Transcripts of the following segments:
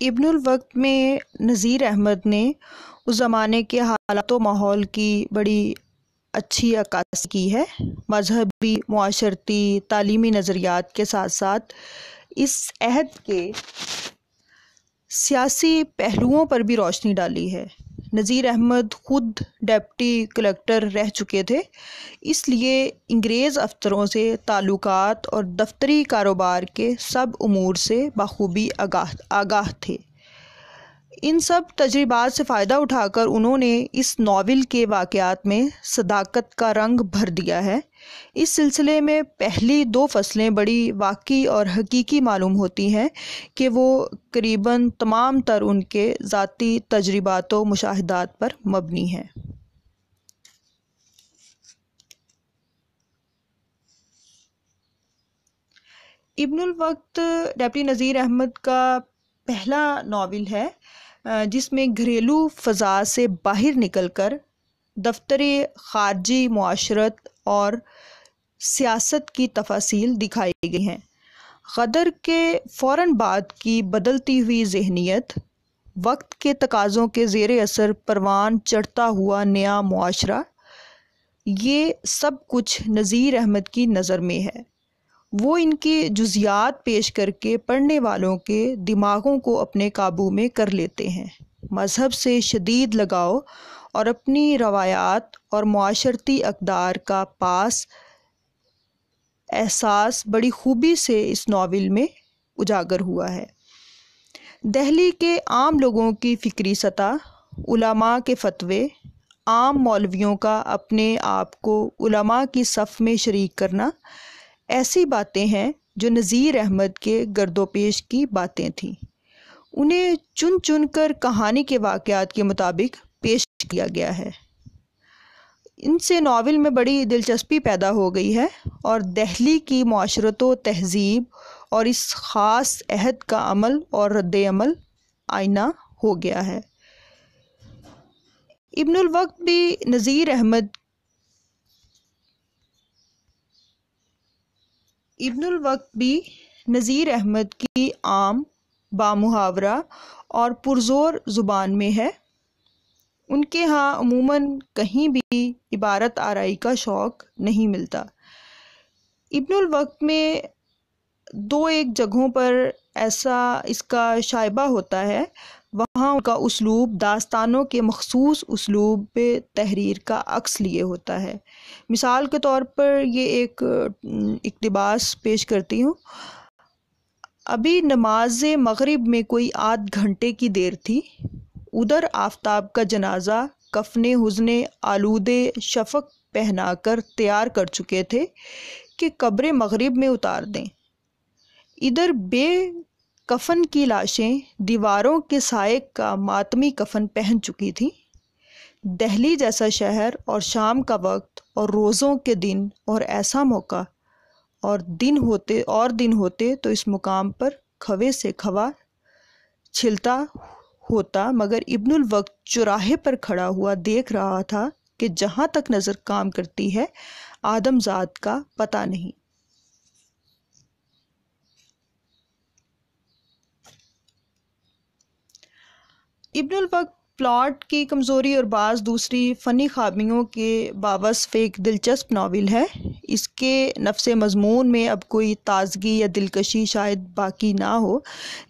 ابن الوقت میں نذیر احمد نے اس زمانے کے حالات و ماحول کی بڑی اچھی عکاسی کی ہے۔ مذہبی، معاشرتی، تعلیمی نظریات کے ساتھ ساتھ اس عہد کے سیاسی پہلوؤں پر بھی روشنی ڈالی ہے۔ نذیر احمد خود ڈپٹی کلکٹر رہ چکے تھے، اس لیے انگریز افسروں سے تعلقات اور دفتری کاروبار کے سب امور سے بخوبی آگاہ تھے۔ ان سب تجربات سے فائدہ اٹھا کر انہوں نے اس ناول کے واقعات میں صداقت کا رنگ بھر دیا ہے۔ اس سلسلے میں پہلی 2 فصلیں بڑی واقعی اور حقیقی معلوم ہوتی ہیں کہ وہ قریباً تمام تر ان کے ذاتی تجربات و مشاہدات پر مبنی ہیں۔ ابن الوقت ڈپٹی نذیر احمد کا پہلا ناول ہے جس میں گھریلو فضا سے باہر نکل کر دفتری خارجی معاشرت اور سیاست کی تفاصیل دکھائی گئی ہیں۔ غدر کے فوراً بعد کی بدلتی ہوئی ذہنیت، وقت کے تقاضوں کے زیر اثر پروان چڑھتا ہوا نیا معاشرہ، یہ سب کچھ نذیر احمد کی نظر میں ہے۔ وہ ان کی جزیات پیش کر کے پڑھنے والوں کے دماغوں کو اپنے قابو میں کر لیتے ہیں۔ مذہب سے شدید لگاؤ اور اپنی روایات اور معاشرتی اقدار کا پاس احساس بڑی خوبی سے اس ناول میں اجاگر ہوا ہے۔ دہلی کے عام لوگوں کی فکری سطح، علماء کے فتوے، عام مولویوں کا اپنے آپ کو علماء کی صف میں شریک کرنا، ایسی باتیں ہیں جو نذیر احمد کے گرد و پیش کی باتیں تھیں۔ انہیں چن چن کر کہانی کے واقعات کے مطابق پیش کیا گیا ہے۔ ان سے ناول میں بڑی دلچسپی پیدا ہو گئی ہے اور دہلی کی معاشرت و تہذیب اور اس خاص عہد کا عمل اور رد عمل آئینہ ہو گیا ہے۔ ابن الوقت بھی نذیر احمد کی عام، بامحاورہ اور پرزور زبان میں ہے۔ ان کے ہاں عموماً کہیں بھی عبارت آرائی کا شوق نہیں ملتا۔ ابن الوقت میں 2-1 جگہوں پر ایسا اس کا شائبہ ہوتا ہے، وہاں ان کا اسلوب داستانوں کے مخصوص اسلوب تحریر کا عکس لیے ہوتا ہے۔ مثال کے طور پر یہ ایک اقتباس پیش کرتی ہوں۔ ابھی نماز مغرب میں کوئی آدھ گھنٹے کی دیر تھی، ادھر آفتاب کا جنازہ کفن حزن آلود شفق پہنا کر تیار کر چکے تھے کہ قبر مغرب میں اتار دیں۔ ادھر بے کفن کی لاشیں دیواروں کے سائے کا ماتمی کفن پہن چکی تھیں۔ دہلی جیسا شہر اور شام کا وقت اور روزوں کے دن اور ایسا موقع اور دن ہوتے تو اس مقام پر کھوے سے کھوا چھلتا ہوتا، مگر ابن الوقت چوراہے پر کھڑا ہوا دیکھ رہا تھا کہ جہاں تک نظر کام کرتی ہے آدم ذات کا پتہ نہیں۔ ابن الوقت پلاٹ کی کمزوری اور بعض دوسری فنی خامیوں کے باوصف ایک دلچسپ ناول ہے۔ اس کے نفس مضمون میں اب کوئی تازگی یا دلکشی شاید باقی نہ ہو،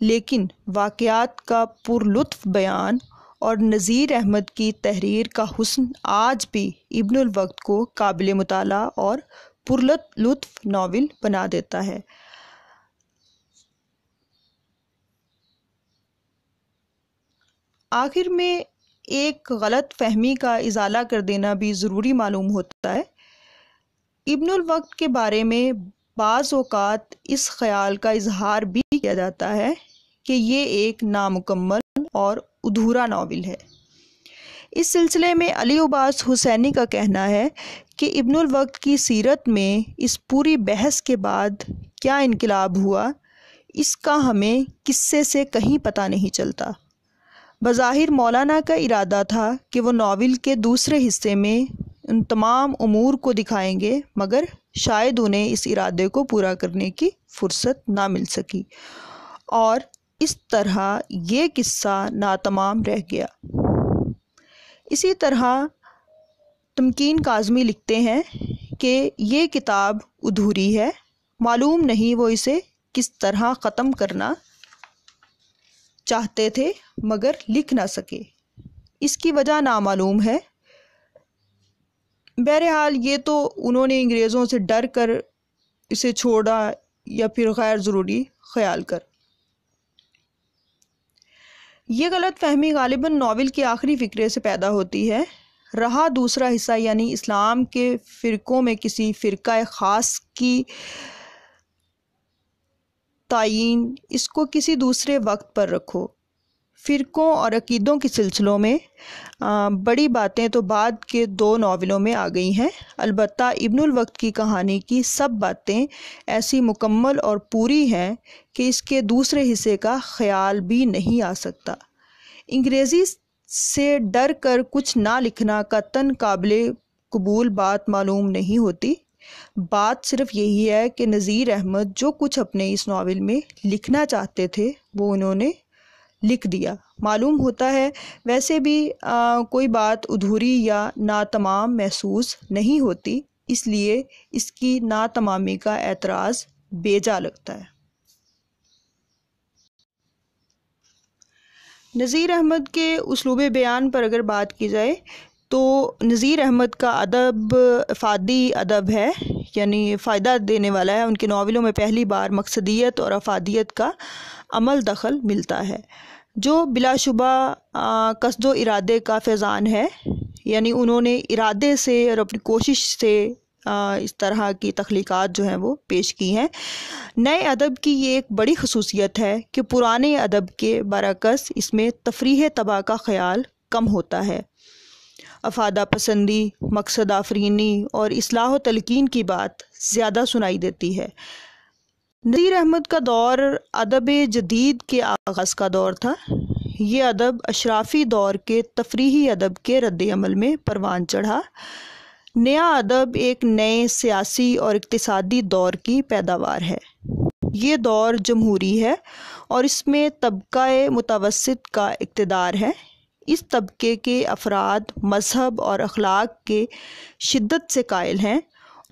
لیکن واقعات کا پرلطف بیان اور نذیر احمد کی تحریر کا حسن آج بھی ابن الوقت کو قابل مطالعہ اور پرلطف ناول بنا دیتا ہے۔ آخر میں ایک غلط فہمی کا ازالہ کر دینا بھی ضروری معلوم ہوتا ہے۔ ابن الوقت کے بارے میں بعض اوقات اس خیال کا اظہار بھی کیا جاتا ہے کہ یہ ایک نامکمل اور ادھورا ناول ہے۔ اس سلسلے میں علی عباس حسینی کا کہنا ہے کہ ابن الوقت کی سیرت میں اس پوری بحث کے بعد کیا انقلاب ہوا، اس کا ہمیں قصے سے کہیں پتہ نہیں چلتا۔ بظاہر مولانا کا ارادہ تھا کہ وہ ناول کے دوسرے حصے میں ان تمام امور کو دکھائیں گے، مگر شاید انہیں اس ارادے کو پورا کرنے کی فرصت نہ مل سکی، اور اس طرح یہ قصہ ناتمام رہ گیا۔ اسی طرح تمکین کاظمی لکھتے ہیں کہ یہ کتاب ادھوری ہے، معلوم نہیں وہ اسے کس طرح ختم کرنا چاہتے تھے مگر لکھ نہ سکے، اس کی وجہ نامعلوم ہے۔ بہرحال یہ تو انہوں نے انگریزوں سے ڈر کر اسے چھوڑا یا پھر غیر ضروری خیال کر۔ یہ غلط فہمی غالباً ناول کے آخری فقرے سے پیدا ہوتی ہے۔ رہا دوسرا حصہ یعنی اسلام کے فرقوں میں کسی فرقہ خاص کی تعیین، اس کو کسی دوسرے وقت پر رکھو۔ فرقوں اور عقیدوں کے سلسلوں میں بڑی باتیں تو بعد کے 2 ناولوں میں آ گئی ہیں، البتہ ابن الوقت کی کہانی کی سب باتیں ایسی مکمل اور پوری ہیں کہ اس کے دوسرے حصے کا خیال بھی نہیں آ سکتا۔ انگریزی سے ڈر کر کچھ نہ لکھنا قطعاً قابل قبول بات معلوم نہیں ہوتی۔ بات صرف یہی ہے کہ نذیر احمد جو کچھ اپنے اس ناول میں لکھنا چاہتے تھے وہ انہوں نے لکھ دیا۔ معلوم ہوتا ہے ویسے بھی کوئی بات ادھوری یا ناتمام محسوس نہیں ہوتی، اس لیے اس کی ناتمامی کا اعتراض بیجا لگتا ہے۔ نذیر احمد کے اسلوب بیان پر اگر بات کی جائے تو نذیر احمد کا ادب افادی ادب ہے، یعنی فائدہ دینے والا ہے۔ ان کے ناولوں میں پہلی بار مقصدیت اور افادیت کا عمل دخل ملتا ہے، جو بلا شبہ قصد و ارادے کا فیضان ہے، یعنی انہوں نے ارادے سے اور اپنی کوشش سے اس طرح کی تخلیقات جو ہیں وہ پیش کی ہیں۔ نئے ادب کی یہ ایک بڑی خصوصیت ہے کہ پرانے ادب کے برعکس اس میں تفریح طبع کا خیال کم ہوتا ہے، افادہ پسندی، مقصد آفرینی اور اصلاح و تلقین کی بات زیادہ سنائی دیتی ہے۔ نذیر احمد کا دور ادب جدید کے آغاز کا دور تھا۔ یہ ادب اشرافی دور کے تفریحی ادب کے رد عمل میں پروان چڑھا۔ نیا ادب ایک نئے سیاسی اور اقتصادی دور کی پیداوار ہے۔ یہ دور جمہوری ہے اور اس میں طبقہ متوسط کا اقتدار ہے۔ اس طبقے کے افراد مذہب اور اخلاق کے شدت سے قائل ہیں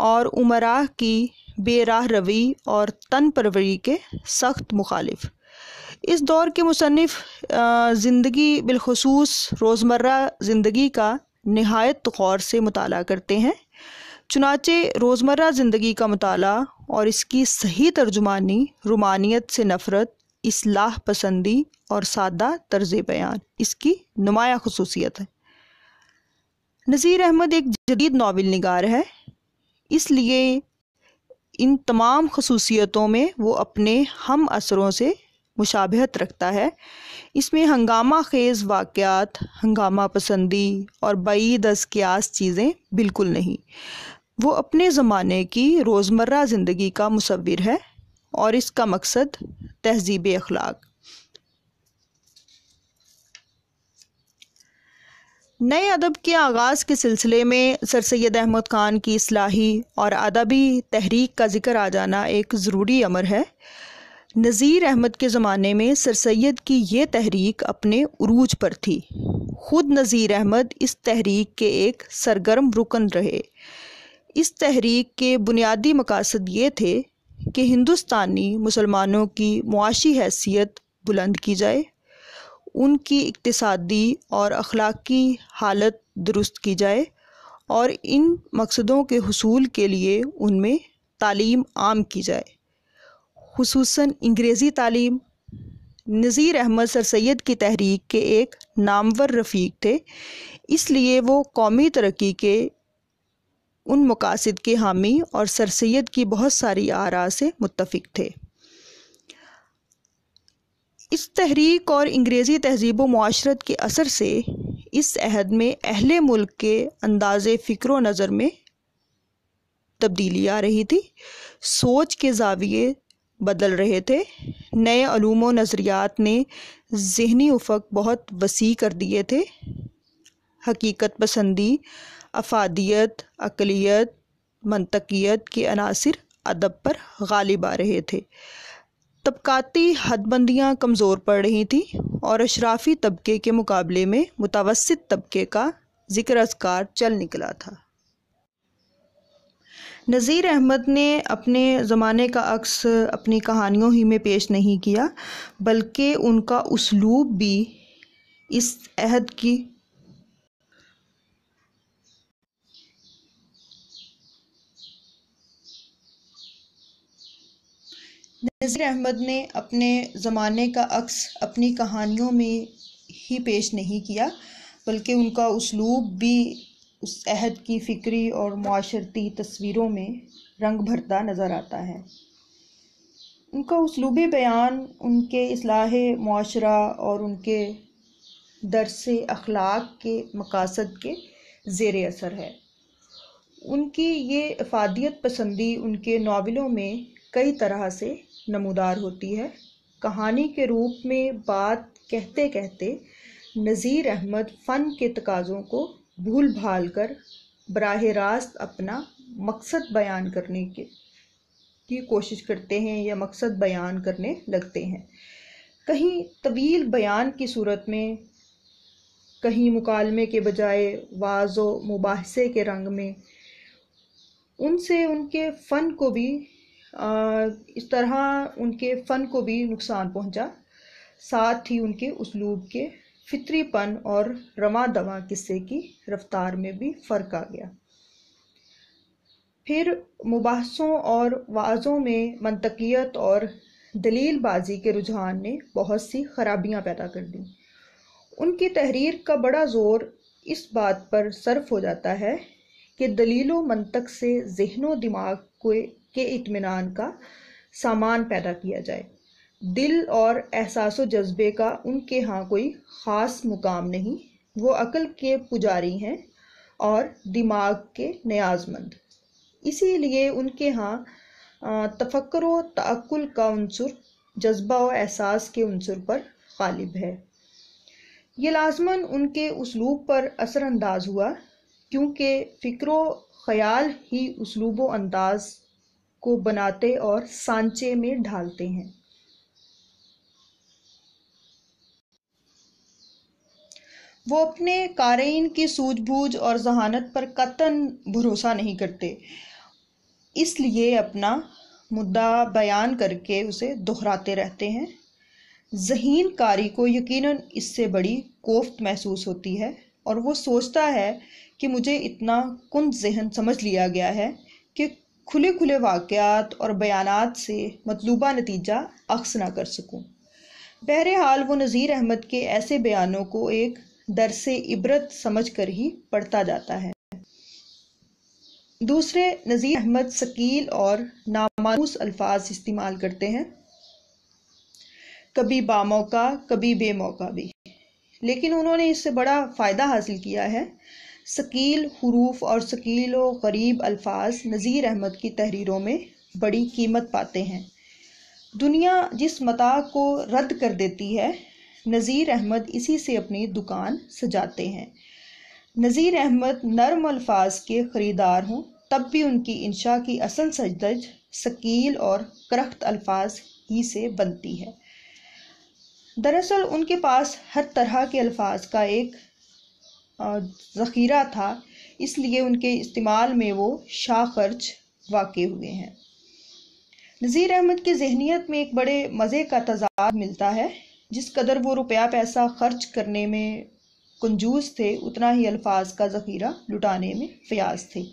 اور امراء کی بے راہ روی اور تن پروری کے سخت مخالف۔ اس دور کے مصنف زندگی بالخصوص روزمرہ زندگی کا نہایت غور سے مطالعہ کرتے ہیں، چنانچہ روزمرہ زندگی کا مطالعہ اور اس کی صحیح ترجمانی رومانیت سے نفرت، اصلاح پسندی اور سادہ طرز بیان اس کی نمایاں خصوصیت ہے۔ نذیر احمد ایک جدید ناول نگار ہے، اس لیے ان تمام خصوصیتوں میں وہ اپنے ہم عصروں سے مشابہت رکھتا ہے۔ اس میں ہنگامہ خیز واقعات، ہنگامہ پسندی اور بعید از قیاس چیزیں بالکل نہیں۔ وہ اپنے زمانے کی روزمرہ زندگی کا مصور ہے اور اس کا مقصد تہذیب اخلاق۔ نئے ادب کے آغاز کے سلسلے میں سر سید احمد خان کی اصلاحی اور ادبی تحریک کا ذکر آ جانا ایک ضروری امر ہے۔ نذیر احمد کے زمانے میں سر سید کی یہ تحریک اپنے عروج پر تھی۔ خود نذیر احمد اس تحریک کے ایک سرگرم رکن رہے۔ اس تحریک کے بنیادی مقاصد یہ تھے کہ ہندوستانی مسلمانوں کی معاشی حیثیت بلند کی جائے، ان کی اقتصادی اور اخلاقی حالت درست کی جائے اور ان مقصدوں کے حصول کے لیے ان میں تعلیم عام کی جائے، خصوصاً انگریزی تعلیم۔ نذیر احمد سر سید کی تحریک کے ایک نامور رفیق تھے، اس لیے وہ قومی ترقی کے ان مقاصد کے حامی اور سر سید کی بہت ساری آراء سے متفق تھے۔ اس تحریک اور انگریزی تہذیب و معاشرت کے اثر سے اس عہد میں اہل ملک کے انداز فکر و نظر میں تبدیلی آ رہی تھی، سوچ کے زاویے بدل رہے تھے، نئے علوم و نظریات نے ذہنی افق بہت وسیع کر دیے تھے، حقیقت پسندی، افادیت، عقلیت، منطقیت کے عناصر ادب پر غالب آ رہے تھے۔ طبقاتی حد بندیاں کمزور پڑ رہی تھیں اور اشرافی طبقے کے مقابلے میں متوسط طبقے کا ذکر اذکار چل نکلا تھا۔ نذیر احمد نے اپنے زمانے کا عکس اپنی کہانیوں ہی میں پیش نہیں کیا، بلکہ ان کا اسلوب بھی اس عہد کی نذیر احمد نے اپنے زمانے کا عکس اپنی کہانیوں میں ہی پیش نہیں کیا، بلکہ ان کا اسلوب بھی اس عہد کی فکری اور معاشرتی تصویروں میں رنگ بھرتا نظر آتا ہے۔ ان کا اسلوب بیان ان کے اصلاح معاشرہ اور ان کے درس اخلاق کے مقاصد کے زیر اثر ہے۔ ان کی یہ افادیت پسندی ان کے ناولوں میں کئی طرح سے نمودار ہوتی ہے۔ کہانی کے روپ میں بات کہتے کہتے نذیر احمد فن کے تقاضوں کو بھول بھال کر براہ راست اپنا مقصد بیان کرنے کی کوشش کرتے ہیں یا مقصد بیان کرنے لگتے ہیں، کہیں طویل بیان کی صورت میں، کہیں مکالمے کے بجائے وعظ و مباحثے کے رنگ میں۔ ان سے ان کے فن کو بھی اس طرح ان کے فن کو بھی نقصان پہنچا، ساتھ ہی ان کے اسلوب کے فطری پن اور رواں دواں قصے کی رفتار میں بھی فرق آ گیا۔ پھر مباحثوں اور وعظوں میں منطقیت اور دلیل بازی کے رجحان نے بہت سی خرابیاں پیدا کر دیں۔ ان کی تحریر کا بڑا زور اس بات پر صرف ہو جاتا ہے کہ دلیل و منطق سے ذہن و دماغ کے اطمینان کا سامان پیدا کیا جائے۔ دل اور احساس و جذبے کا ان کے ہاں کوئی خاص مقام نہیں، وہ عقل کے پجاری ہیں اور دماغ کے نیاز مند۔ اسی لیے ان کے ہاں تفکر و تعقل کا عنصر جذبہ و احساس کے عنصر پر غالب ہے۔ یہ لازماً ان کے اسلوب پر اثر انداز ہوا، کیونکہ فکر و خیال ہی اسلوب و انداز کو بناتے اور سانچے میں ڈھالتے ہیں۔ وہ اپنے قارئین کی سوجھ بوجھ اور ذہانت پر قطعاً بھروسہ نہیں کرتے، اس لیے اپنا مدعا بیان کر کے اسے دہراتے رہتے ہیں۔ ذہین قاری کو یقیناً اس سے بڑی کوفت محسوس ہوتی ہے اور وہ سوچتا ہے کہ مجھے اتنا کند ذہن سمجھ لیا گیا ہے کہ کھلے کھلے واقعات اور بیانات سے مطلوبہ نتیجہ اخذ نہ کر سکوں۔ بہرحال وہ نذیر احمد کے ایسے بیانوں کو ایک درس عبرت سمجھ کر ہی پڑھتا جاتا ہے۔ دوسرے، نذیر احمد ثقیل اور نامانوس الفاظ استعمال کرتے ہیں، کبھی باموقع کبھی بے موقع بھی، لیکن انہوں نے اس سے بڑا فائدہ حاصل کیا ہے۔ ثقیل حروف اور ثقیل و غریب الفاظ نذیر احمد کی تحریروں میں بڑی قیمت پاتے ہیں۔ دنیا جس متاع کو رد کر دیتی ہے، نذیر احمد اسی سے اپنی دکان سجاتے ہیں۔ نذیر احمد نرم الفاظ کے خریدار ہوں تب بھی ان کی انشاء کی اصل سجدج ثقیل اور کرخت الفاظ ہی سے بنتی ہے۔ دراصل ان کے پاس ہر طرح کے الفاظ کا ایک ذخیرہ تھا، اس لیے ان کے استعمال میں وہ شاہ خرچ واقع ہوئے ہیں۔ نذیر احمد کی ذہنیت میں ایک بڑے مزے کا تضاد ملتا ہے۔ جس قدر وہ روپیہ پیسہ خرچ کرنے میں کنجوس تھے، اتنا ہی الفاظ کا ذخیرہ لٹانے میں فیاض تھے۔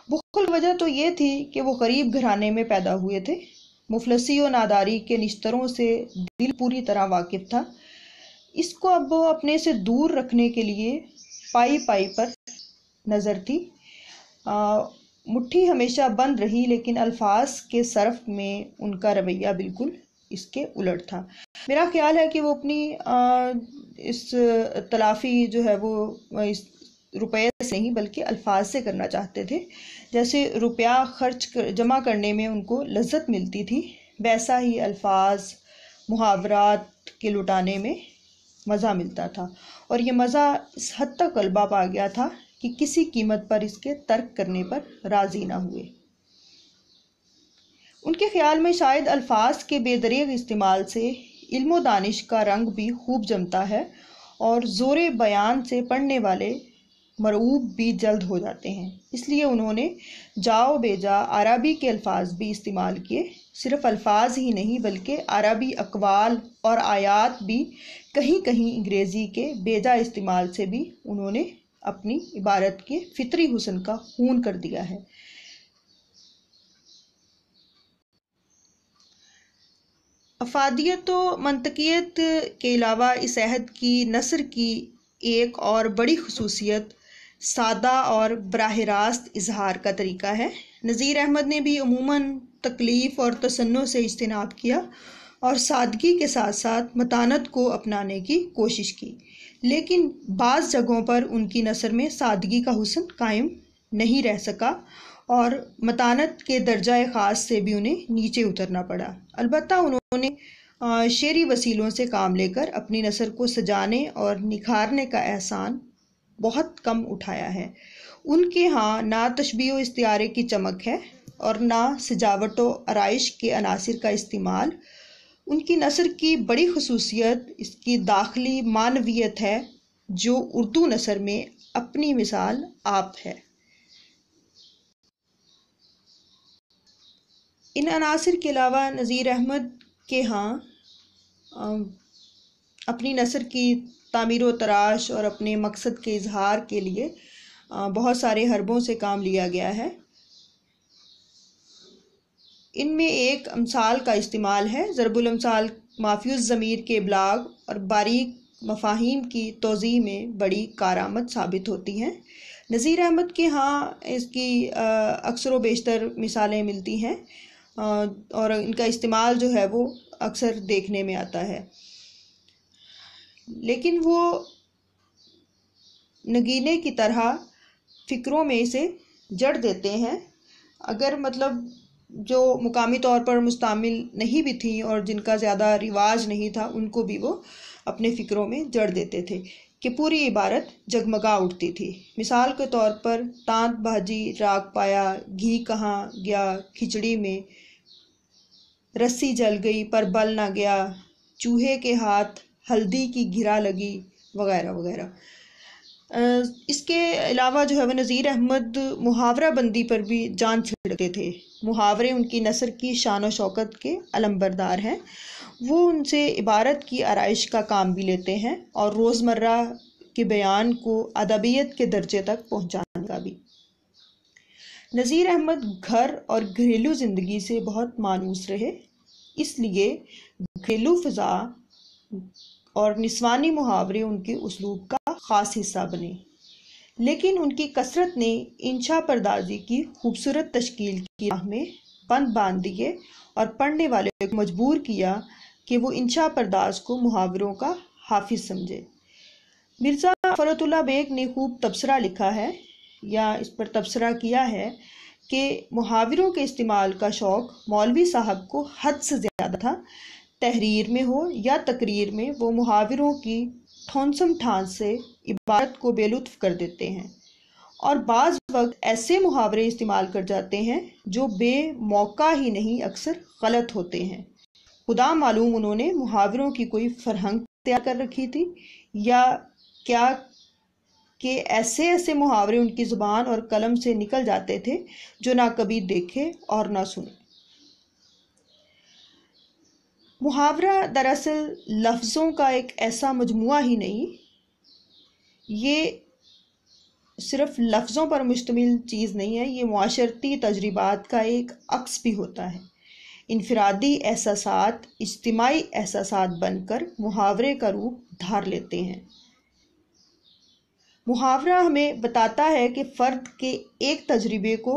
بخل وجہ تو یہ تھی کہ وہ غریب گھرانے میں پیدا ہوئے تھے، مفلسی و ناداری کے نشتروں سے دل پوری طرح واقف تھا۔ اس کو اب وہ اپنے سے دور رکھنے کے لیے پائی پائی پر نظر تھی۔ مٹھی ہمیشہ بند رہی، لیکن الفاظ کے صرف میں ان کا رویہ بالکل اس کے الٹ تھا۔ میرا خیال ہے کہ وہ اپنی اس تلافی جو ہے وہ اس روپے سے نہیں بلکہ الفاظ سے کرنا چاہتے تھے۔ جیسے روپیہ جمع کرنے میں ان کو لذت ملتی تھی، ویسا ہی الفاظ محاورات کے لٹانے میں مزہ ملتا تھا، اور یہ مزہ اس حد تک غلبہ پا گیا تھا کہ کسی قیمت پر اس کے ترک کرنے پر راضی نہ ہوئے۔ ان کے خیال میں شاید الفاظ کے بے دریغ استعمال سے علم و دانش کا رنگ بھی خوب جمتا ہے اور زور بیان سے پڑھنے والے مرعوب بھی جلد ہو جاتے ہیں، اس لیے انہوں نے جاؤ بیجا عربی کے الفاظ بھی استعمال کیے۔ صرف الفاظ ہی نہیں بلکہ عربی اقوال اور آیات بھی کہیں کہیں انگریزی کے بیجا استعمال سے بھی انہوں نے اپنی عبارت کے فطری حسن کا خون کر دیا ہے۔ افادیت و منطقیت کے علاوہ اس عہد کی نثر کی ایک اور بڑی خصوصیت سادہ اور براہ راست اظہار کا طریقہ ہے۔ نذیر احمد نے بھی عموماً تکلیف اور تصنع سے اجتناب کیا اور سادگی کے ساتھ ساتھ متانت کو اپنانے کی کوشش کی، لیکن بعض جگہوں پر ان کی نثر میں سادگی کا حسن قائم نہیں رہ سکا اور متانت کے درجہ خاص سے بھی انہیں نیچے اترنا پڑا۔ البتہ انہوں نے شعری وسیلوں سے کام لے کر اپنی نثر کو سجانے اور نکھارنے کا احسان بہت کم اٹھایا ہے۔ ان کے ہاں نہ تشبیہ و استعارے کی چمک ہے اور نہ سجاوٹ و آرائش کے عناصر کا استعمال۔ ان کی نثر کی بڑی خصوصیت اس کی داخلی معنویت ہے جو اردو نثر میں اپنی مثال آپ ہے۔ ان عناصر کے علاوہ نذیر احمد کے ہاں اپنی نثر کی تعمیر و تراش اور اپنے مقصد کے اظہار کے لیے بہت سارے حربوں سے کام لیا گیا ہے۔ ان میں ایک امثال کا استعمال ہے۔ ضرب الامثال مافی الضمیر کے ابلاغ اور باریک مفاہیم کی توضیح میں بڑی کارآمد ثابت ہوتی ہیں۔ نذیر احمد کے ہاں اس کی اکثر و بیشتر مثالیں ملتی ہیں اور ان کا استعمال جو ہے وہ اکثر دیکھنے میں آتا ہے، لیکن وہ نگینے کی طرح فکروں میں اسے جڑ دیتے ہیں۔ اگر جو مقامی طور پر مستعمل نہیں بھی تھیں اور جن کا زیادہ رواج نہیں تھا ان کو بھی وہ اپنے فکروں میں جڑ دیتے تھے کہ پوری عبارت جگمگا اٹھتی تھی۔ مثال کے طور پر تانت بھاجی راگ پایا، گھی کہاں گیا کھچڑی میں، رسی جل گئی پر بل نہ گیا، چوہے کے ہاتھ ہلدی کی گھرا لگی، وغیرہ وغیرہ۔ اس کے علاوہ جو ہے وہ نذیر احمد محاورہ بندی پر بھی جان چھڑکتے تھے۔ محاورے ان کی نثر کی شان و شوکت کے علمبردار ہیں۔ وہ ان سے عبارت کی آرائش کا کام بھی لیتے ہیں اور روزمرہ کے بیان کو ادبیت کے درجے تک پہنچانے کا بھی۔ نذیر احمد گھر اور گھریلو زندگی سے بہت مانوس رہے، اس لیے گھریلو فضا اور نسوانی محاورے ان کے اسلوب کا خاص حصہ بنے، لیکن ان کی کثرت نے انشا پردازی کی خوبصورت تشکیل کی راہ میں بند باندھ دیے اور پڑھنے والے کو مجبور کیا کہ وہ انشا پرداز کو محاوروں کا حافظ سمجھے۔ مرزا فرت اللہ بیگ نے خوب تبصرہ لکھا ہے یا اس پر تبصرہ کیا ہے کہ محاوروں کے استعمال کا شوق مولوی صاحب کو حد سے زیادہ تھا۔ تحریر میں ہو یا تقریر میں وہ محاوروں کی ٹھونسم ٹھانس سے عبارت کو بے لطف کر دیتے ہیں اور بعض وقت ایسے محاورے استعمال کر جاتے ہیں جو بے موقع ہی نہیں اکثر غلط ہوتے ہیں۔ خدا معلوم انہوں نے محاوروں کی کوئی فرہنگ تیار کر رکھی تھی یا کیا کہ ایسے ایسے محاورے ان کی زبان اور قلم سے نکل جاتے تھے جو نہ کبھی دیکھے اور نہ سنے۔ محاورہ دراصل لفظوں کا ایک ایسا مجموعہ ہی نہیں، یہ صرف لفظوں پر مشتمل چیز نہیں ہے، یہ معاشرتی تجربات کا ایک عکس بھی ہوتا ہے۔ انفرادی احساسات اجتماعی احساسات بن کر محاورے کا روپ دھار لیتے ہیں۔ محاورہ ہمیں بتاتا ہے کہ فرد کے ایک تجربے کو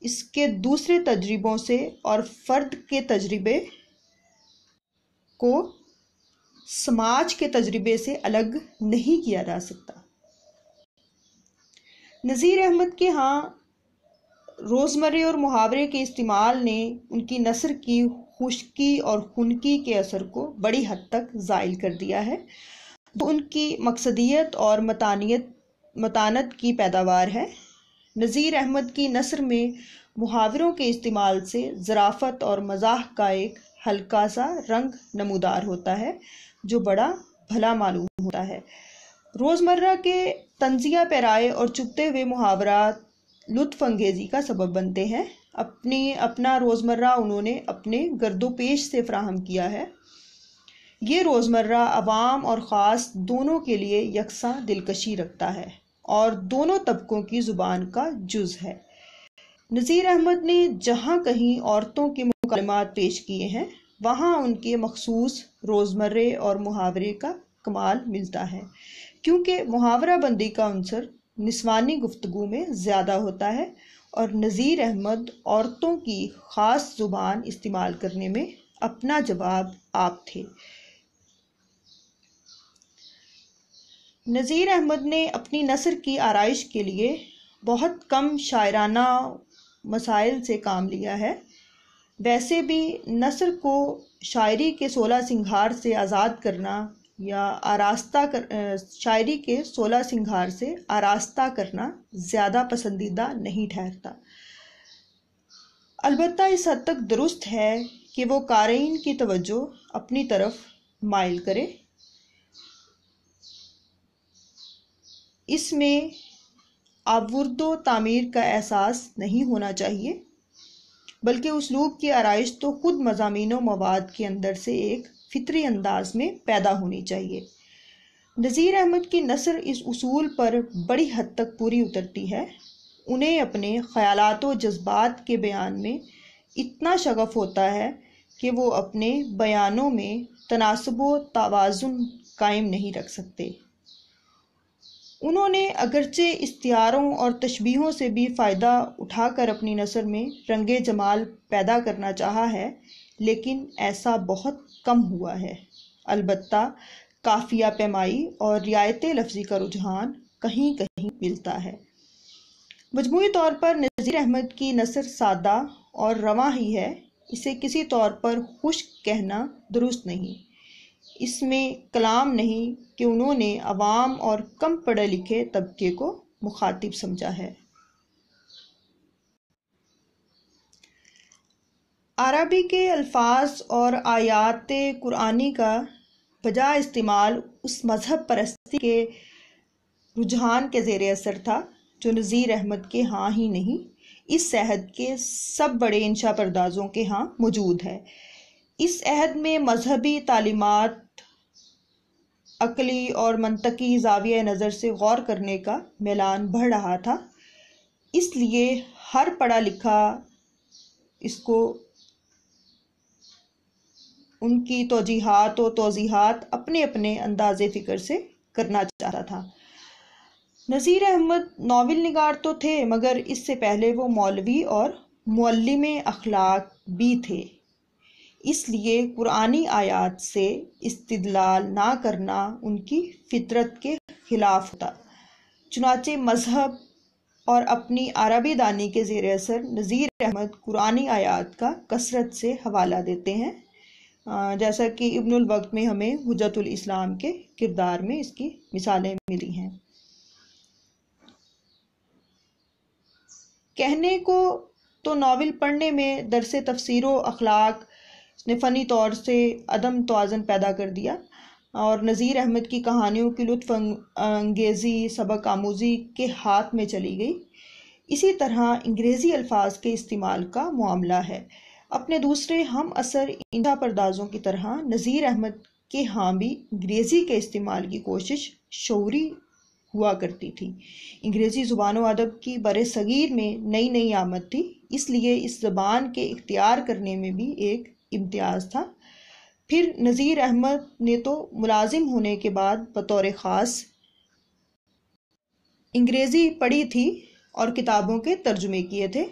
اس کے دوسرے تجربوں سے اور فرد کے تجربے کو سماج کے تجربے سے الگ نہیں کیا جا سکتا۔ نذیر احمد کے ہاں روزمرے اور محاورے کے استعمال نے ان کی نثر کی خشکی اور خنکی کے اثر کو بڑی حد تک زائل کر دیا ہے، تو ان کی مقصدیت اور متانت کی پیداوار ہے۔ نذیر احمد کی نثر میں محاوروں کے استعمال سے ظرافت اور مزاح کا ایک ہلکا سا رنگ نمودار ہوتا ہے جو بڑا بھلا معلوم ہوتا ہے۔ روزمرہ کے طنزیہ پیرائے اور چبھتے ہوئے محاورات لطف انگیزی کا سبب بنتے ہیں۔ اپنا روزمرہ انہوں نے اپنے گرد و پیش سے فراہم کیا ہے۔ یہ روزمرہ عوام اور خاص دونوں کے لیے یکساں دلکشی رکھتا ہے اور دونوں طبقوں کی زبان کا جز ہے۔ نذیر احمد نے جہاں کہیں عورتوں کے مکالمات پیش کیے ہیں وہاں ان کے مخصوص روزمرے اور محاورے کا کمال ملتا ہے، کیونکہ محاورہ بندی کا عنصر نسوانی گفتگو میں زیادہ ہوتا ہے اور نذیر احمد عورتوں کی خاص زبان استعمال کرنے میں اپنا جواب آپ تھے۔ نذیر احمد نے اپنی نثر کی آرائش کے لیے بہت کم شاعرانہ مسائل سے کام لیا ہے۔ ویسے بھی نثر کو شاعری کے 16 سنگھار سے آزاد کرنا یا شاعری کے 16 سنگھار سے آراستہ کرنا زیادہ پسندیدہ نہیں ٹھہرتا۔ البتہ اس حد تک درست ہے کہ وہ قارئین کی توجہ اپنی طرف مائل کرے۔ اس میں آورد و تعمیر کا احساس نہیں ہونا چاہیے، بلکہ اسلوب کی آرائش تو خود مضامین و مواد کے اندر سے ایک فطری انداز میں پیدا ہونی چاہیے۔ نذیر احمد کی نثر اس اصول پر بڑی حد تک پوری اترتی ہے۔ انہیں اپنے خیالات و جذبات کے بیان میں اتنا شغف ہوتا ہے کہ وہ اپنے بیانوں میں تناسب و توازن قائم نہیں رکھ سکتے۔ انہوں نے اگرچہ استعاروں اور تشبیہوں سے بھی فائدہ اٹھا کر اپنی نثر میں رنگ جمال پیدا کرنا چاہا ہے، لیکن ایسا بہت کم ہوا ہے۔ البتہ قافیہ پیمائی اور رعایت لفظی کا رجحان کہیں کہیں ملتا ہے۔ مجموعی طور پر نذیر احمد کی نثر سادہ اور رواں ہی ہے۔ اسے کسی طور پر خشک کہنا درست نہیں۔ اس میں کلام نہیں کہ انہوں نے عوام اور کم پڑھے لکھے طبقے کو مخاطب سمجھا ہے۔ عربی کے الفاظ اور آیات قرآنی کا بجا استعمال اس مذہب پرستی کے رجحان کے زیر اثر تھا جو نذیر احمد کے ہاں ہی نہیں، اس عہد کے سب بڑے انشا پردازوں کے ہاں موجود ہے۔ اس عہد میں مذہبی تعلیمات عقلی اور منطقی زاویہ نظر سے غور کرنے کا میلان بڑھ رہا تھا، اس لیے ہر پڑھا لکھا اس کو ان کی توجیہات و توضیحات اپنے اپنے انداز فکر سے کرنا چاہتا تھا۔ نذیر احمد ناول نگار تو تھے، مگر اس سے پہلے وہ مولوی اور معلم اخلاق بھی تھے، اس لیے قرآنی آیات سے استدلال نہ کرنا ان کی فطرت کے خلاف ہوتا۔ چنانچہ مذہب اور اپنی عربی دانی کے زیر اثر نذیر احمد قرآنی آیات کا کثرت سے حوالہ دیتے ہیں، جیسا کہ ابن الوقت میں ہمیں حجت الاسلام کے کردار میں اس کی مثالیں ملی ہیں۔ کہنے کو تو ناول پڑھنے میں درس تفسیر و اخلاق نے فنی طور سے عدم توازن پیدا کر دیا اور نذیر احمد کی کہانیوں کی لطف انگیزی سبق آموزی کے ہاتھ میں چلی گئی۔ اسی طرح انگریزی الفاظ کے استعمال کا معاملہ ہے۔ اپنے دوسرے ہم اثر انشا پردازوں کی طرح نذیر احمد کے ہاں بھی انگریزی کے استعمال کی کوشش شعوری ہوا کرتی تھی۔ انگریزی زبان و ادب کی برصغیر میں نئی آمد تھی، اس لیے اس زبان کے اختیار کرنے میں بھی ایک امتیاز تھا۔ پھر نذیر احمد نے تو ملازم ہونے کے بعد بطور خاص انگریزی پڑھی تھی اور کتابوں کے ترجمے کیے تھے۔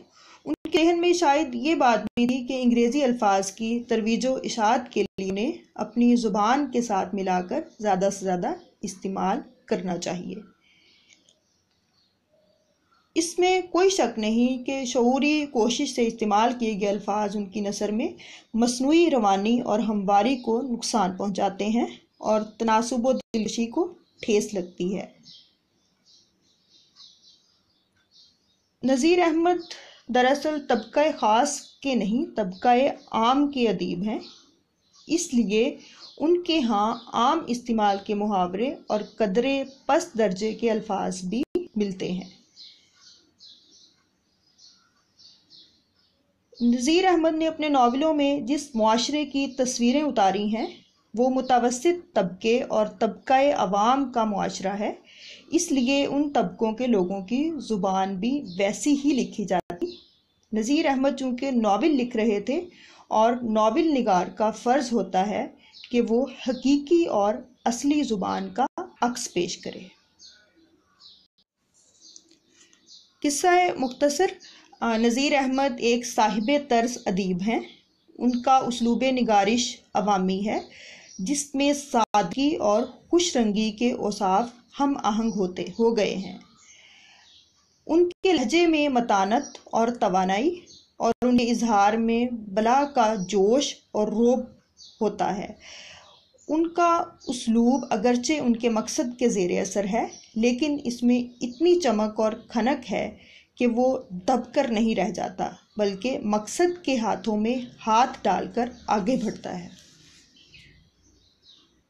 ان کے ذہن میں شاید یہ بات بھی تھی کہ انگریزی الفاظ کی ترویج و اشاعت کے لیے انہیں اپنی زبان کے ساتھ ملا کر زیادہ سے زیادہ استعمال کرنا چاہیے۔ اس میں کوئی شک نہیں کہ شعوری کوشش سے استعمال کیے گئے الفاظ ان کی نثر میں مصنوعی روانی اور ہمواری کو نقصان پہنچاتے ہیں اور تناسب و دلکشی کو ٹھیس لگتی ہے۔ نذیر احمد دراصل طبقہ خاص کے نہیں، طبقہ عام کے ادیب ہیں، اس لیے ان کے ہاں عام استعمال کے محاورے اور قدرے پست درجے کے الفاظ بھی ملتے ہیں۔ نذیر احمد نے اپنے ناولوں میں جس معاشرے کی تصویریں اتاری ہیں وہ متوسط طبقے اور طبقہ عوام کا معاشرہ ہے، اس لیے ان طبقوں کے لوگوں کی زبان بھی ویسی ہی لکھی جاتی۔ نذیر احمد چونکہ ناول لکھ رہے تھے اور ناول نگار کا فرض ہوتا ہے کہ وہ حقیقی اور اصلی زبان کا عکس پیش کرے۔ قصہ مختصر: نذیر احمد ایک صاحب طرز ادیب ہیں۔ ان کا اسلوب نگارش عوامی ہے جس میں سادگی اور خوش رنگی کے اوصاف ہم آہنگ ہو گئے ہیں۔ ان کے لہجے میں متانت اور توانائی اور ان کے اظہار میں بلا کا جوش اور روب ہوتا ہے۔ ان کا اسلوب اگرچہ ان کے مقصد کے زیر اثر ہے، لیکن اس میں اتنی چمک اور کھنک ہے کہ وہ دب کر نہیں رہ جاتا، بلکہ مقصد کے ہاتھوں میں ہاتھ ڈال کر آگے بڑھتا ہے۔